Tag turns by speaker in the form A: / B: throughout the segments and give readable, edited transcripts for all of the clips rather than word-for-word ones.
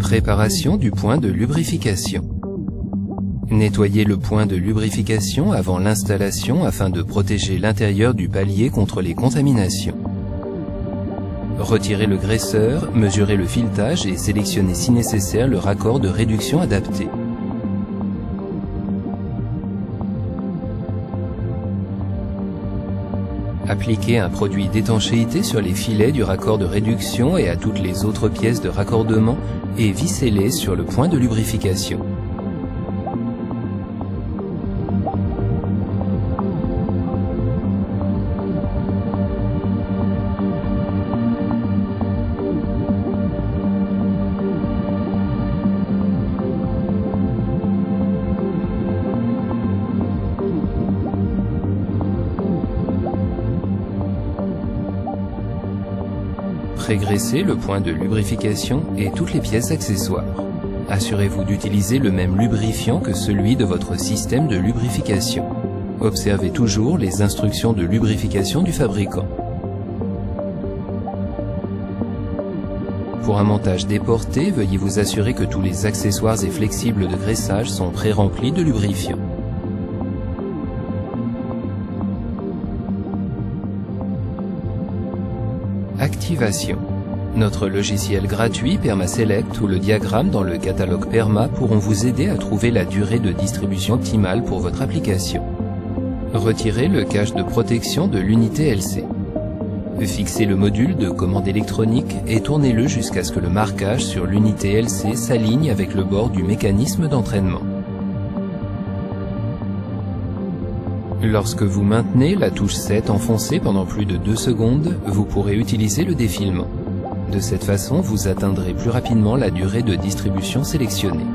A: Préparation du point de lubrification. Nettoyez le point de lubrification avant l'installation afin de protéger l'intérieur du palier contre les contaminations. Retirez le graisseur, mesurez le filetage et sélectionnez si nécessaire le raccord de réduction adapté. Appliquez un produit d'étanchéité sur les filets du raccord de réduction et à toutes les autres pièces de raccordement et vissez-les sur le point de lubrification. Prégraissez le point de lubrification et toutes les pièces accessoires. Assurez-vous d'utiliser le même lubrifiant que celui de votre système de lubrification. Observez toujours les instructions de lubrification du fabricant. Pour un montage déporté, veuillez vous assurer que tous les accessoires et flexibles de graissage sont pré-remplis de lubrifiant. Activation. Notre logiciel gratuit PermaSelect ou le diagramme dans le catalogue Perma pourront vous aider à trouver la durée de distribution optimale pour votre application. Retirez le cache de protection de l'unité LC. Fixez le module de commande électronique et tournez-le jusqu'à ce que le marquage sur l'unité LC s'aligne avec le bord du mécanisme d'entraînement. Lorsque vous maintenez la touche 7 enfoncée pendant plus de 2 secondes, vous pourrez utiliser le défilement. De cette façon, vous atteindrez plus rapidement la durée de distribution sélectionnée.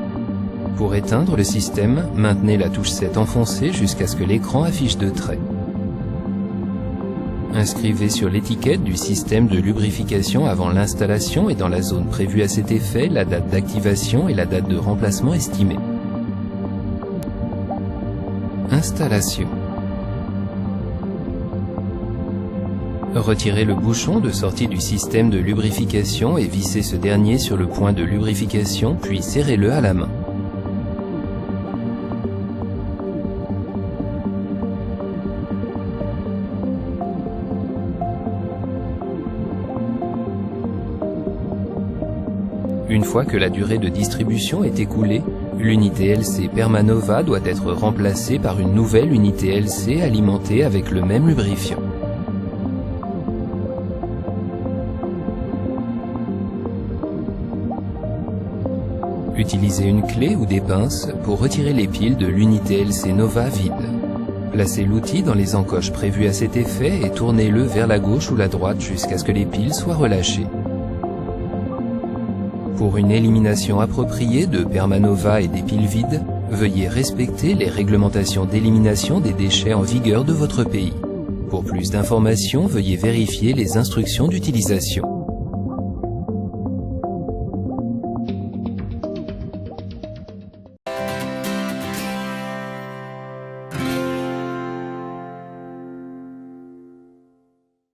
A: Pour éteindre le système, maintenez la touche 7 enfoncée jusqu'à ce que l'écran affiche 2 traits. Inscrivez sur l'étiquette du système de lubrification avant l'installation et dans la zone prévue à cet effet la date d'activation et la date de remplacement estimée. Installation. Retirez le bouchon de sortie du système de lubrification et vissez ce dernier sur le point de lubrification, puis serrez-le à la main. Une fois que la durée de distribution est écoulée, l'unité LC Permanova doit être remplacée par une nouvelle unité LC alimentée avec le même lubrifiant. Utilisez une clé ou des pinces pour retirer les piles de l'unité LC Nova vide. Placez l'outil dans les encoches prévues à cet effet et tournez-le vers la gauche ou la droite jusqu'à ce que les piles soient relâchées. Pour une élimination appropriée de Permanova et des piles vides, veuillez respecter les réglementations d'élimination des déchets en vigueur de votre pays. Pour plus d'informations, veuillez vérifier les instructions d'utilisation.